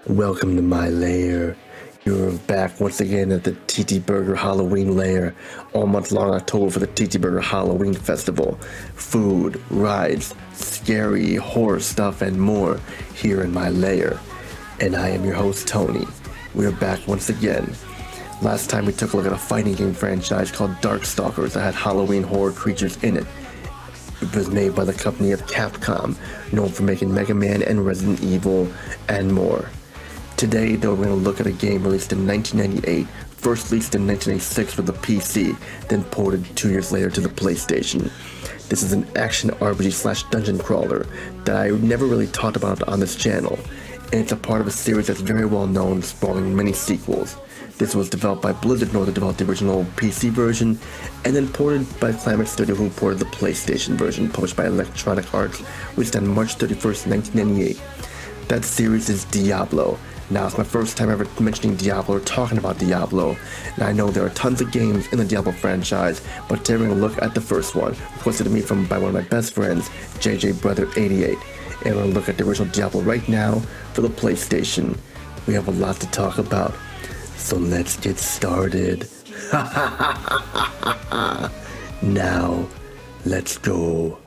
Welcome to my lair. You're back once again at the TTBurger Halloween lair. All month long October for the TTBurger Halloween Festival. Food, rides, scary horror stuff, and more here in my lair. And I am your host, Tony. We're back once again. Last time we took a look at a fighting game franchise called Darkstalkers that had Halloween horror creatures in it. It was made by the company of Capcom, known for making Mega Man and Resident Evil, and more. Today, though, we're going to look at a game released in 1998, first released in 1986 for the PC, then ported 2 years later to the PlayStation. This is an action RPG slash dungeon crawler that I never really talked about on this channel, and it's a part of a series that's very well known, spawning many sequels. This was developed by Blizzard North, who developed the original PC version, and then ported by Climax Studio, who ported the PlayStation version, published by Electronic Arts, released on March 31st, 1998. That series is Diablo. Now, it's my first time ever mentioning Diablo or talking about Diablo, and I know there are tons of games in the Diablo franchise, but today we're going to look at the first one, requested to me by one of my best friends, JJ88, and we're going to look at the original Diablo right now for the PlayStation. We have a lot to talk about, so let's get started. Now, let's go.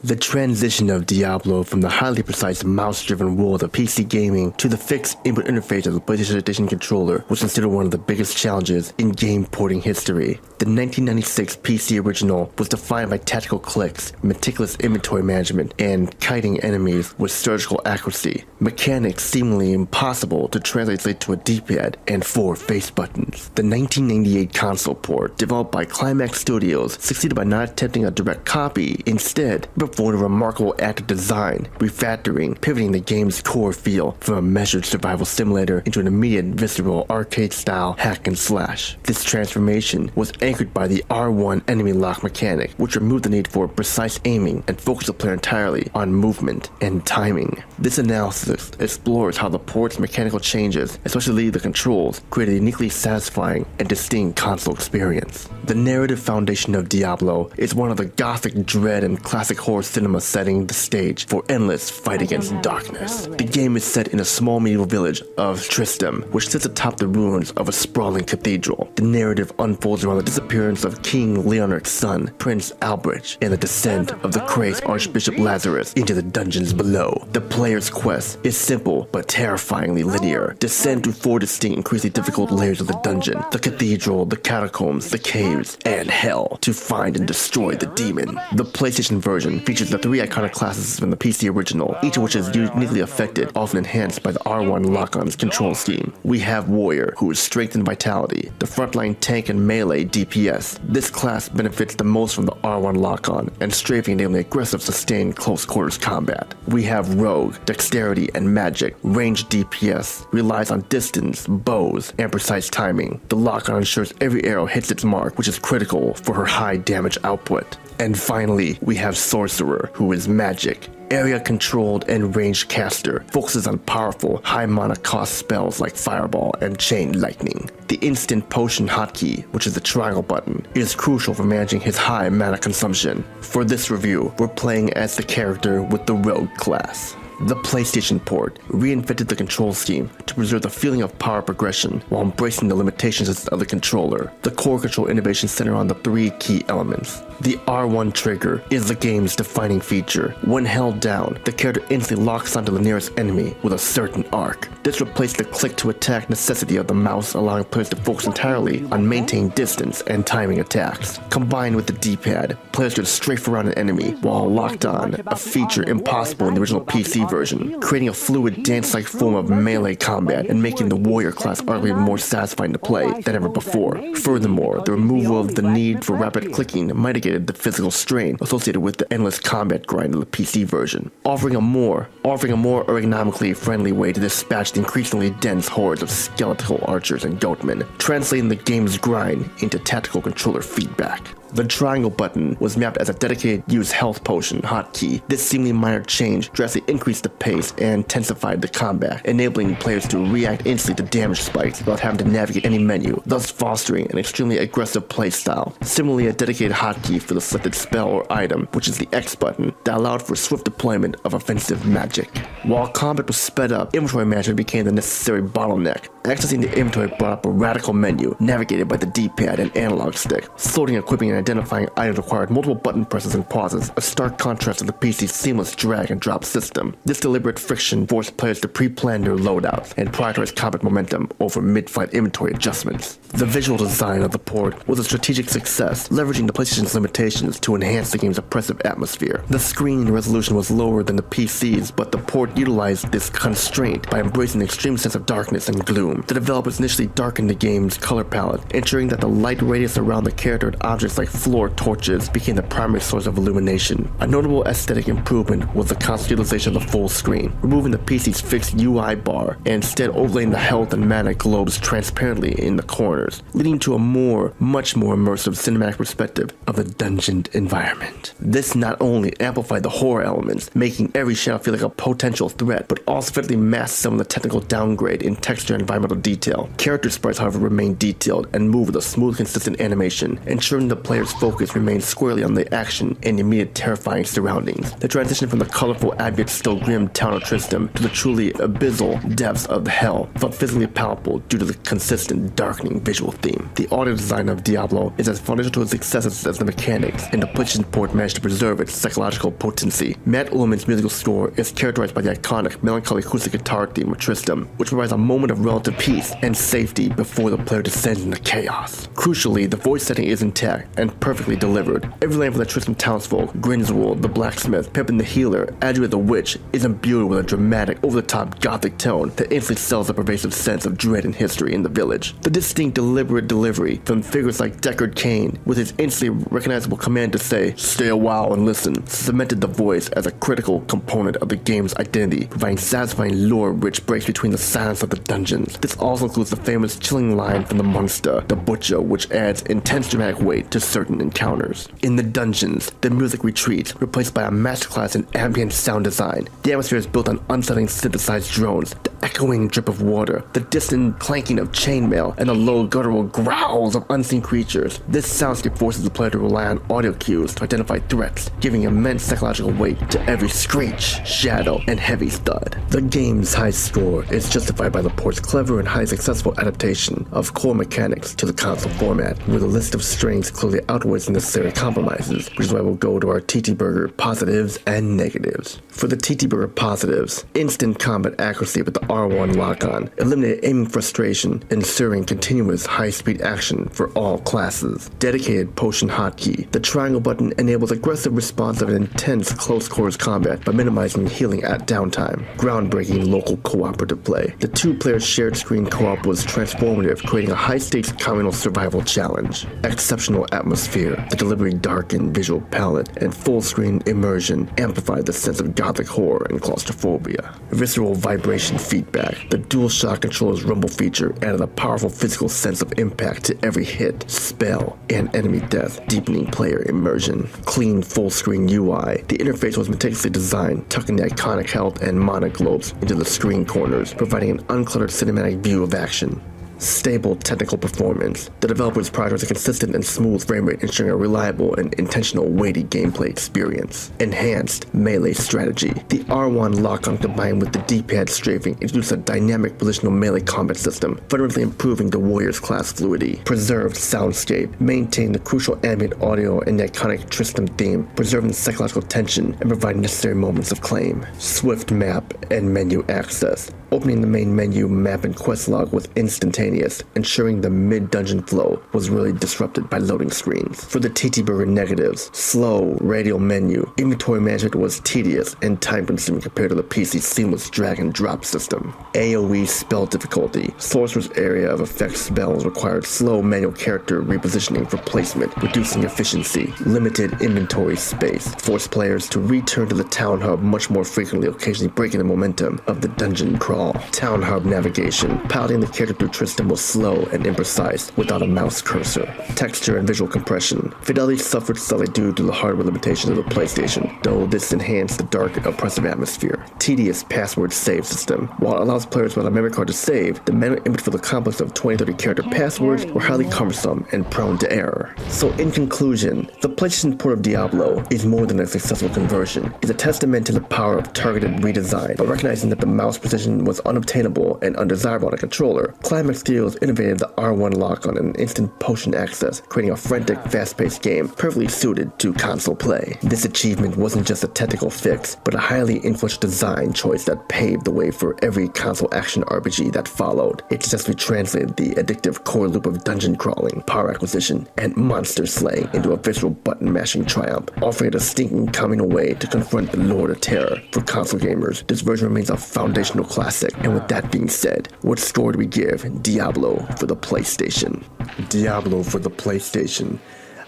The transition of Diablo from the highly precise mouse-driven world of PC gaming to the fixed input interface of the PlayStation Edition controller was considered one of the biggest challenges in game porting history. The 1996 PC original was defined by tactical clicks, meticulous inventory management, and kiting enemies with surgical accuracy, mechanics seemingly impossible to translate to a D-pad and 4 face buttons. The 1998 console port, developed by Climax Studios, succeeded by not attempting a direct copy, instead performed a remarkable act of design, refactoring, pivoting the game's core feel from a measured survival simulator into an immediate, visceral, arcade-style hack and slash. This transformation was anchored by the R1 enemy lock mechanic, which removed the need for precise aiming and focused the player entirely on movement and timing. This analysis explores how the port's mechanical changes, especially the controls, create a uniquely satisfying and distinct console experience. The narrative foundation of Diablo is one of the gothic dread and classic horror cinema setting the stage for endless fight against darkness. The game is set in a small medieval village of Tristram, which sits atop the ruins of a sprawling cathedral. The narrative unfolds around the disappearance of King Leonard's son, Prince Albrecht, and the descent of the crazed Archbishop Lazarus into the dungeons below. The player's quest is simple but terrifyingly linear. Descend through 4 distinct, increasingly difficult layers of the dungeon: the cathedral, the catacombs, the caves, and hell, to find and destroy the demon. The PlayStation version features the 3 iconic classes from the PC original, each of which is uniquely affected, often enhanced by the R1 lock-on's control scheme. We have Warrior, who is strength and vitality, the frontline tank and melee DPS. This class benefits the most from the R1 lock-on, and strafing enabling aggressive, sustained close quarters combat. We have Rogue, dexterity and magic, range DPS, relies on distance, bows, and precise timing. The lock-on ensures every arrow hits its mark, which is critical for her high damage output. And finally, we have Sorcerer, who is magic, area controlled and ranged caster, focuses on powerful, high mana cost spells like Fireball and Chain Lightning. The instant potion hotkey, which is the triangle button, is crucial for managing his high mana consumption. For this review, we're playing as the character with the Rogue class. The PlayStation port reinvented the control scheme to preserve the feeling of power progression while embracing the limitations of the controller. The core control innovations center on the 3 key elements. The R1 trigger is the game's defining feature. When held down, the character instantly locks onto the nearest enemy with a certain arc. This replaced the click to attack necessity of the mouse, allowing players to focus entirely on maintaining distance and timing attacks. Combined with the D-pad, players could strafe around an enemy while locked on, a feature impossible in the original PC version, creating a fluid dance-like form of melee combat and making the Warrior class arguably more satisfying to play than ever before. Furthermore, the removal of the need for rapid clicking mitigated the physical strain associated with the endless combat grind of the PC version, offering a more ergonomically friendly way to dispatch the increasingly dense hordes of skeletal archers and goatmen, translating the game's grind into tactical controller feedback. The triangle button was mapped as a dedicated use health potion hotkey. This seemingly minor change drastically increased the pace and intensified the combat, enabling players to react instantly to damage spikes without having to navigate any menu, thus fostering an extremely aggressive playstyle. Similarly, a dedicated hotkey for the selected spell or item, which is the X button, that allowed for swift deployment of offensive magic. While combat was sped up, inventory management became the necessary bottleneck. Accessing the inventory brought up a radical menu, navigated by the D-pad and analog stick. Sorting, equipping, and identifying items required multiple button presses and pauses, a stark contrast to the PC's seamless drag and drop system. This deliberate friction forced players to pre-plan their loadouts and prioritize combat momentum over mid-fight inventory adjustments. The visual design of the port was a strategic success, leveraging the PlayStation's limitations to enhance the game's oppressive atmosphere. The screen resolution was lower than the PC's, but the port utilized this constraint by embracing the extreme sense of darkness and gloom. The developers initially darkened the game's color palette, ensuring that the light radius around the character and objects like floor torches became the primary source of illumination. A notable aesthetic improvement was the constant utilization of the full screen, removing the PC's fixed UI bar and instead overlaying the health and mana globes transparently in the corners, leading to a much more immersive cinematic perspective of the dungeoned environment. This not only amplified the horror elements, making every shadow feel like a potential threat, but also effectively masked some of the technical downgrade in texture and environmental detail. Character sprites, however, remain detailed and move with a smooth, consistent animation, ensuring the player's focus remains squarely on the action and immediate terrifying surroundings. The transition from the colorful, ambient, still grim town of Tristram to the truly abyssal depths of hell felt physically palpable due to the consistent, darkening visual theme. The audio design of Diablo is as foundational to its successes as the mechanics, and the PlayStation port managed to preserve its psychological potency. Matt Uelmen's musical score is characterized by the iconic, melancholy acoustic guitar theme of Tristram, which provides a moment of relative peace and safety before the player descends into chaos. Crucially, the voice setting is intact and perfectly delivered. Every line from the Tristram townsfolk, Grindelwald the blacksmith, Pippin the healer, Adria the witch, is imbued with a dramatic, over-the-top gothic tone that instantly sells a pervasive sense of dread and history in the village. The distinct, deliberate delivery from figures like Deckard Cain, with his instantly recognizable command to say, "Stay a while and listen," cemented the voice as a critical component of the game's identity, providing satisfying lore which breaks between the silence of the dungeons. This also includes the famous chilling line from the monster, the butcher, which adds intense dramatic weight to certain encounters. In the dungeons, the music retreats, replaced by a masterclass in ambient sound design. The atmosphere is built on unsettling synthesized drones, the echoing drip of water, the distant clanking of chainmail, and the low guttural growls of unseen creatures. This soundscape forces the player to rely on audio cues to identify threats, giving immense psychological weight to every screech, shadow, and heavy thud. The game's high score is justified by the port's clever and highly successful adaptation of core mechanics to the console format, where the list of strengths clearly outweighs the necessary compromises, which is why we'll go to our TTBurger positives and negatives. For the TTBurger positives, instant combat accuracy with the R1 lock-on, eliminated aiming frustration, ensuring continuous high-speed action for all classes. Dedicated potion hotkey. The triangle button enables aggressive, responsive, and intense close-quarters combat by minimizing healing at downtime. Groundbreaking local cooperative play. The two-player shared screen co-op was transformative, creating a high-stakes communal survival challenge. Exceptional atmosphere. The deliberately darkened visual palette and full-screen immersion amplified the sense of gothic horror and claustrophobia. Visceral vibration feedback. The DualShock controller's rumble feature added a powerful physical sense of impact to every hit, spell, and enemy death, deepening player immersion. Clean full-screen UI. The interface was meticulously designed, tucking the iconic health and mana globes into the screen corners, providing an uncluttered cinematic view of action. Stable technical performance. The developers prioritize a consistent and smooth frame rate, ensuring a reliable and intentional weighty gameplay experience. Enhanced melee strategy. The R1 lock-on combined with the D-pad strafing introduced a dynamic positional melee combat system, fundamentally improving the warrior's class fluidity. Preserved soundscape. Maintain the crucial ambient audio and the iconic Tristram theme, preserving the psychological tension and providing necessary moments of claim. Swift map and menu access. Opening the main menu, map, and quest log was instantaneous, ensuring the mid-dungeon flow was really disrupted by loading screens. For the TTBurger negatives, slow radial menu. Inventory management was tedious and time-consuming compared to the PC's seamless drag and drop system. AoE spell difficulty. Sorcerer's area of effect spells required slow manual character repositioning for placement, reducing efficiency. Limited inventory space. Forced players to return to the town hub much more frequently, occasionally breaking the momentum of the dungeon crawl. all. Town hub navigation. Piloting the character through Tristram was slow and imprecise without a mouse cursor. Texture and visual compression. Fidelity suffered slightly due to the hardware limitations of the PlayStation, though this enhanced the dark and oppressive atmosphere. Tedious password save system. While it allows players without a memory card to save, the manual input for the complex of 20-30 character passwords were highly cumbersome and prone to error. So in conclusion, the PlayStation port of Diablo is more than a successful conversion. It's a testament to the power of targeted redesign. By recognizing that the mouse precision was unobtainable and undesirable on a controller, Climax Studios innovated the R1 lock-on and instant potion access, creating a frantic, fast-paced game perfectly suited to console play. This achievement wasn't just a technical fix, but a highly influential design choice that paved the way for every console action RPG that followed. It successfully translated the addictive core loop of dungeon crawling, power acquisition, and monster slaying into a visceral button-mashing triumph, offering a distinct communal way to confront the Lord of Terror. For console gamers, this version remains a foundational classic. And with that being said, what score do we give Diablo for the PlayStation? Diablo for the PlayStation.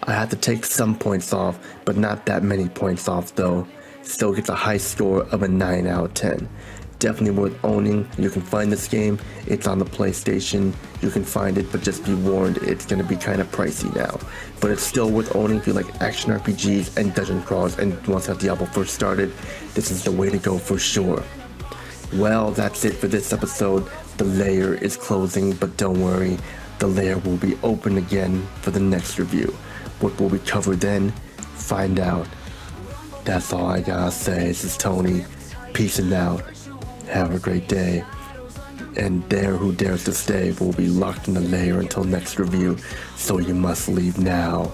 I had to take some points off, but not that many points off though. Still gets a high score of a 9 out of 10. Definitely worth owning. You can find this game. It's on the PlayStation. You can find it, but just be warned, it's going to be kind of pricey now. But it's still worth owning if you like action RPGs and dungeon crawls and once how Diablo first started. This is the way to go for sure. Well, that's it for this episode. The layer is closing, but don't worry. The layer will be open again for the next review. What will we cover then? Find out. That's all I gotta say. This is Tony. Peacing out. Have a great day. And dare who dares to stay will be locked in the lair until next review, so you must leave now.